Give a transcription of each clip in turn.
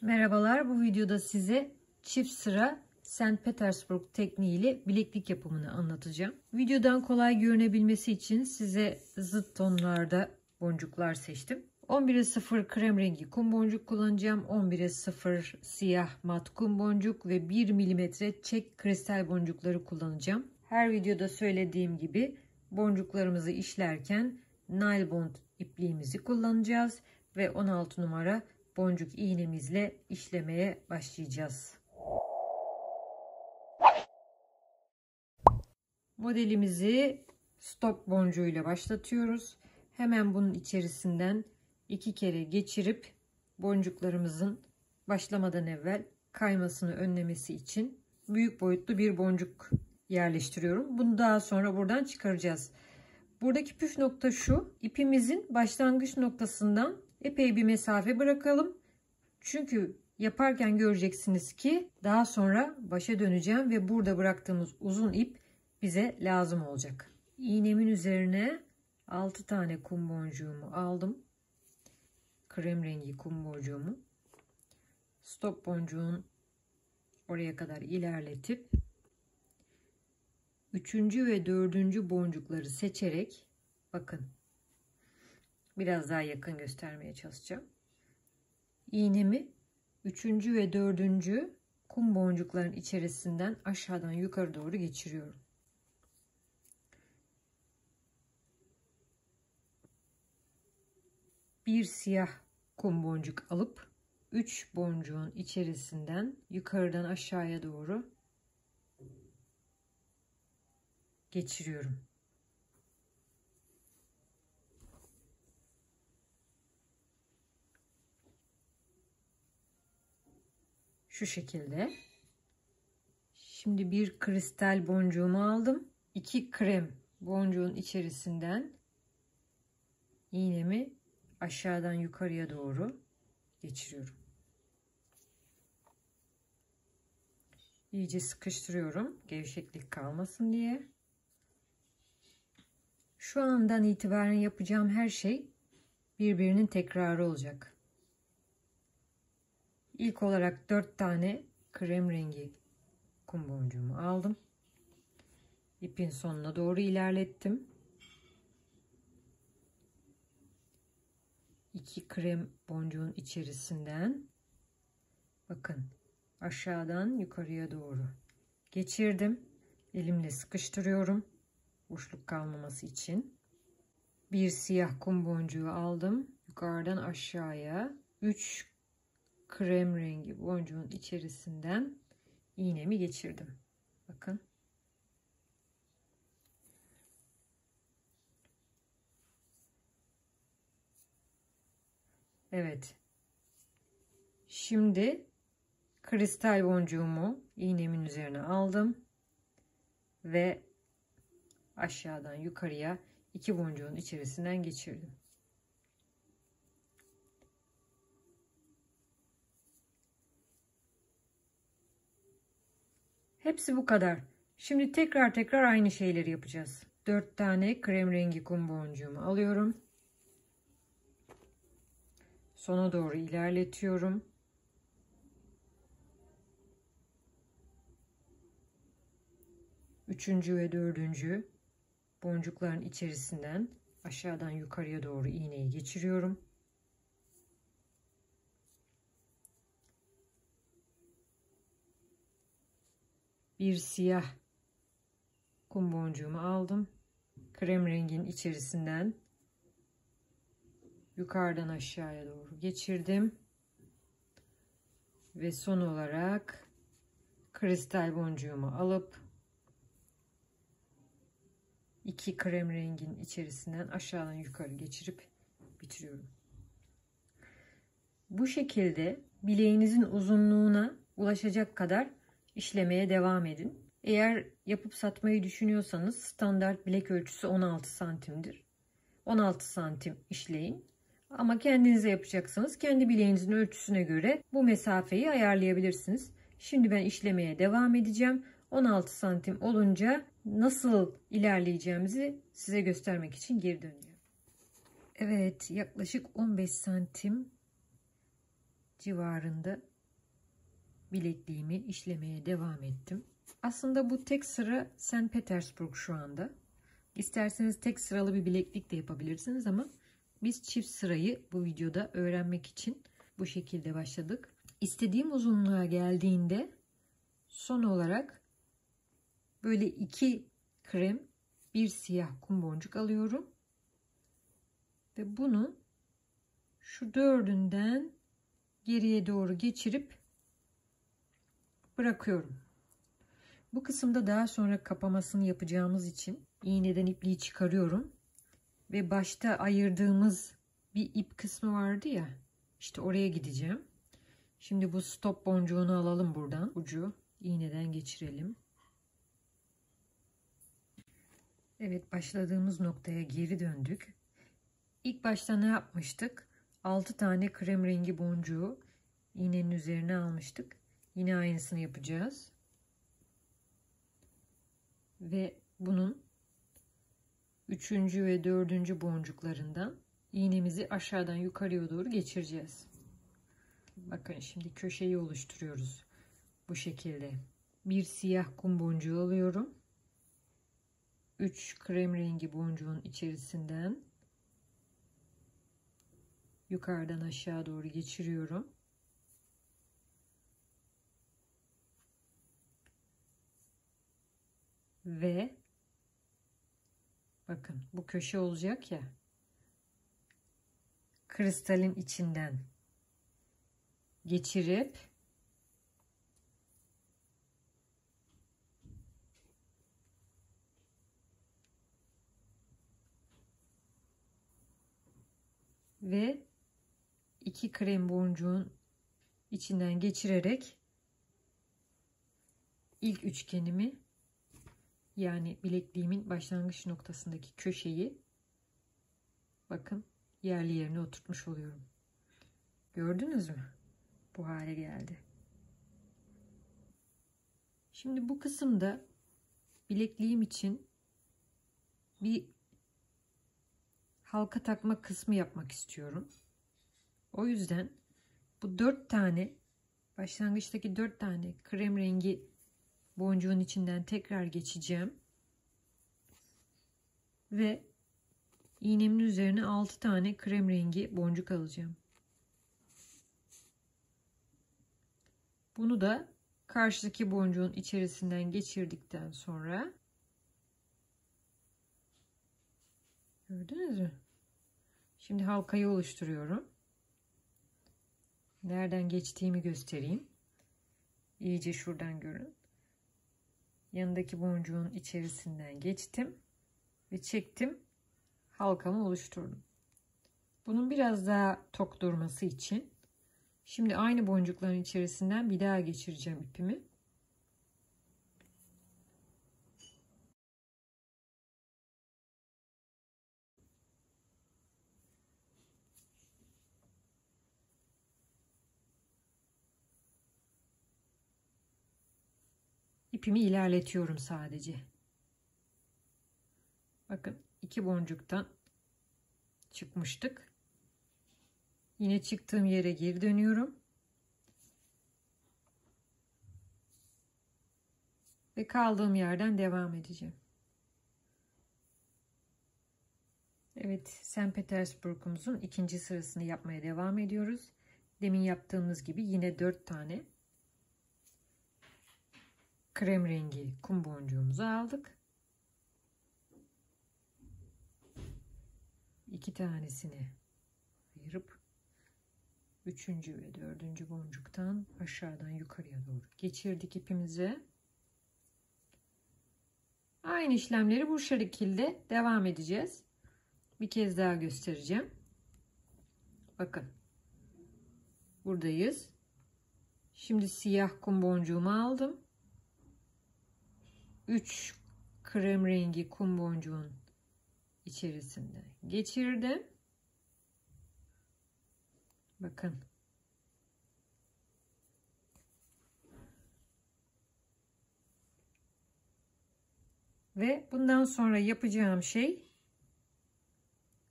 Merhabalar, bu videoda size çift sıra St. Petersburg tekniğiyle bileklik yapımını anlatacağım. Videodan kolay görünebilmesi için size zıt tonlarda boncuklar seçtim. 11'e 0 krem rengi kum boncuk kullanacağım. 11'e 0 siyah mat kum boncuk ve 1 mm çek kristal boncukları kullanacağım. Her videoda söylediğim gibi boncuklarımızı işlerken nailbond ipliğimizi kullanacağız ve 16 numara boncuk iğnemizle işlemeye başlayacağız. Modelimizi stop boncuğuyla başlatıyoruz. Hemen bunun içerisinden 2 kere geçirip boncuklarımızın başlamadan evvel kaymasını önlemesi için büyük boyutlu bir boncuk yerleştiriyorum. Bunu daha sonra buradan çıkaracağız. Buradaki püf nokta şu: ipimizin başlangıç noktasından epey bir mesafe bırakalım. Çünkü yaparken göreceksiniz ki daha sonra başa döneceğim ve burada bıraktığımız uzun ip bize lazım olacak. İğnemin üzerine 6 tane kum boncuğumu aldım. Krem rengi kum boncuğumu. Stop boncuğun oraya kadar ilerletip 3. ve 4. boncukları seçerek, bakın biraz daha yakın göstermeye çalışacağım. İğnemi 3. ve 4. kum boncukların içerisinden aşağıdan yukarı doğru geçiriyorum. Bir siyah kum boncuk alıp 3 boncuğun içerisinden yukarıdan aşağıya doğru geçiriyorum. Şu şekilde. Şimdi bir kristal boncuğumu aldım. 2 krem boncuğun içerisinden iğnemi aşağıdan yukarıya doğru geçiriyorum. İyice sıkıştırıyorum, gevşeklik kalmasın diye. Şu andan itibaren yapacağım her şey birbirinin tekrarı olacak. İlk olarak 4 tane krem rengi kum boncuğumu aldım. İpin sonuna doğru ilerlettim. 2 krem boncuğun içerisinden, bakın, aşağıdan yukarıya doğru geçirdim. Elimle sıkıştırıyorum boşluk kalmaması için. Bir siyah kum boncuğu aldım. Yukarıdan aşağıya 3 krem rengi boncuğun içerisinden iğnemi geçirdim. Bakın. Evet. Şimdi kristal boncuğumu iğnemin üzerine aldım ve aşağıdan yukarıya 2 boncuğun içerisinden geçirdim. Hepsi bu kadar. Şimdi tekrar aynı şeyleri yapacağız. 4 tane krem rengi kum boncuğumu alıyorum. Sona doğru ilerletiyorum. Üçüncü ve 4. boncukların içerisinden aşağıdan yukarıya doğru iğneyi geçiriyorum. Bir siyah kum boncuğumu aldım. Krem rengin içerisinden yukarıdan aşağıya doğru geçirdim. Ve son olarak kristal boncuğumu alıp 2 krem rengin içerisinden aşağıdan yukarı geçirip bitiriyorum. Bu şekilde bileğinizin uzunluğuna ulaşacak kadar işlemeye devam edin. Eğer yapıp satmayı düşünüyorsanız standart bilek ölçüsü 16 santimdir. 16 santim işleyin. Ama kendinize yapacaksanız kendi bileğinizin ölçüsüne göre bu mesafeyi ayarlayabilirsiniz. Şimdi ben işlemeye devam edeceğim. 16 santim olunca nasıl ilerleyeceğimizi size göstermek için geri döneceğim. Evet, yaklaşık 15 santim civarında bilekliğimi işlemeye devam ettim. Aslında bu tek sıra St. Petersburg şu anda. İsterseniz tek sıralı bir bileklik de yapabilirsiniz ama biz çift sırayı bu videoda öğrenmek için bu şekilde başladık. İstediğim uzunluğa geldiğinde son olarak böyle 2 krem, bir siyah kum boncuk alıyorum ve bunu şu dördünden geriye doğru geçirip bırakıyorum. Bu kısımda daha sonra kapamasını yapacağımız için iğneden ipliği çıkarıyorum ve başta ayırdığımız bir ip kısmı vardı ya, işte oraya gideceğim. Şimdi bu stop boncuğunu alalım buradan, ucu iğneden geçirelim. Evet, başladığımız noktaya geri döndük. İlk başta ne yapmıştık? 6 tane krem rengi boncuğu iğnenin üzerine almıştık. Yine aynısını yapacağız. Ve bunun 3. ve 4. boncuklarından iğnemizi aşağıdan yukarıya doğru geçireceğiz. Bakın şimdi köşeyi oluşturuyoruz. Bu şekilde. Bir siyah kum boncuğu alıyorum. 3 krem rengi boncuğun içerisinden yukarıdan aşağı doğru geçiriyorum. Ve bakın bu köşe olacak ya, kristalin içinden geçirip ve 2 krem boncuğun içinden geçirerek ilk üçgenimi, yani bilekliğimin başlangıç noktasındaki köşeyi bakın yerli yerine oturtmuş oluyorum. Gördünüz mü? Bu hale geldi. Şimdi bu kısımda bilekliğim için bir halka takma kısmı yapmak istiyorum. O yüzden bu 4 tane başlangıçtaki 4 tane krem rengi boncuğun içinden tekrar geçeceğim. Ve iğnemin üzerine 6 tane krem rengi boncuk alacağım. Bunu da karşıdaki boncuğun içerisinden geçirdikten sonra gördünüz mü? Şimdi halkayı oluşturuyorum. Nereden geçtiğimi göstereyim. İyice şuradan görün. Yanındaki boncuğun içerisinden geçtim ve çektim. Halkamı oluşturdum. Bunun biraz daha tok durması için şimdi aynı boncukların içerisinden bir daha geçireceğim ipimi. İpimi ilerletiyorum sadece. Bakın 2 boncuktan çıkmıştık. Yine çıktığım yere geri dönüyorum. Ve kaldığım yerden devam edeceğim. Evet, St. Petersburg'umuzun 2. sırasını yapmaya devam ediyoruz. Demin yaptığımız gibi yine 4 tane krem rengi kum boncuğumuzu aldık. 2 tanesini ayırıp 3. ve 4. boncuktan aşağıdan yukarıya doğru geçirdik ipimizi. Aynı işlemleri bu şekilde devam edeceğiz. Bir kez daha göstereceğim. Bakın. Buradayız. Şimdi siyah kum boncuğumu aldım. 3 krem rengi kum boncuğun içerisinde geçirdim. Bakın. Ve bundan sonra yapacağım şey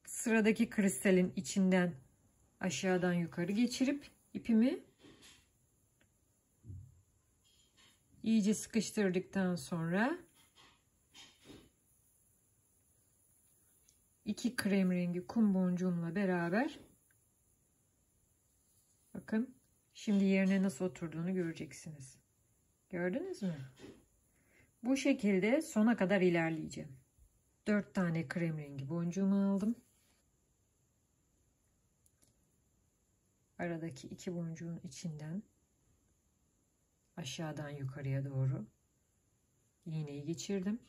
sıradaki kristalin içinden aşağıdan yukarı geçirip İpimi iyice sıkıştırdıktan sonra 2 krem rengi kum boncuğumla beraber, bakın şimdi yerine nasıl oturduğunu göreceksiniz. Gördünüz mü? Bu şekilde sona kadar ilerleyeceğim. 4 tane krem rengi boncuğumu aldım. Aradaki 2 boncuğun içinden aşağıdan yukarıya doğru iğneyi geçirdim.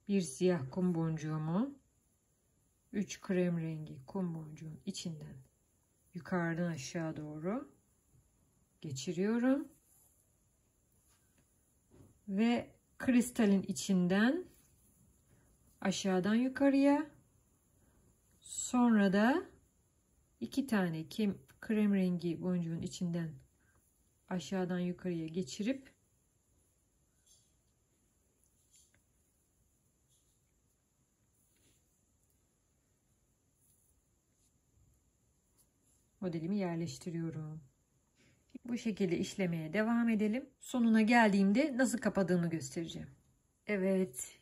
Bir siyah kum boncuğumu 3 krem rengi kum boncuğun içinden yukarıdan aşağı doğru geçiriyorum ve kristalin içinden aşağıdan yukarıya, sonra da 2 tane krem rengi boncuğun içinden aşağıdan yukarıya geçirip modelimi yerleştiriyorum. Bu şekilde işlemeye devam edelim. Sonuna geldiğimde nasıl kapadığımı göstereceğim. Evet,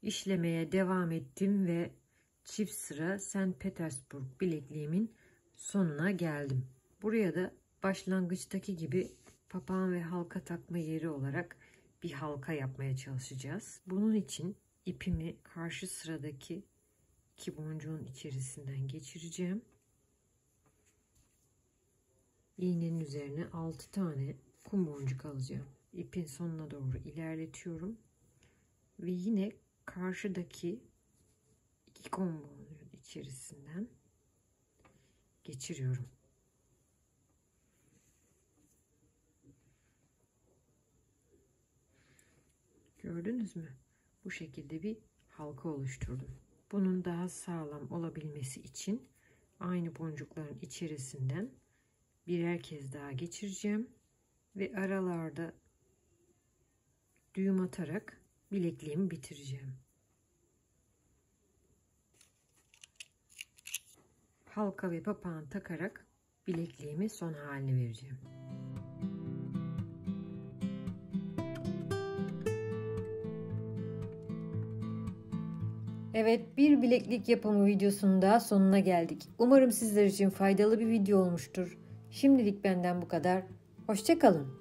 işlemeye devam ettim ve çift sıra St. Petersburg bilekliğimin sonuna geldim. Buraya da başlangıçtaki gibi papağan ve halka takma yeri olarak bir halka yapmaya çalışacağız. Bunun için ipimi karşı sıradaki 2 boncuğun içerisinden geçireceğim. İğnenin üzerine 6 tane kum boncuk alacağım. İpin sonuna doğru ilerletiyorum. Ve yine karşıdaki 2 kum boncuğun içerisinden geçiriyorum. Gördünüz mü? Bu şekilde bir halka oluşturdum. Bunun daha sağlam olabilmesi için aynı boncukların içerisinden birer kez daha geçireceğim ve aralarda düğüm atarak bilekliğimi bitireceğim. Halka ve papağan takarak bilekliğimi son halini vereceğim. Evet, bir bileklik yapımı videosunun daha sonuna geldik. Umarım sizler için faydalı bir video olmuştur. Şimdilik benden bu kadar. Hoşça kalın.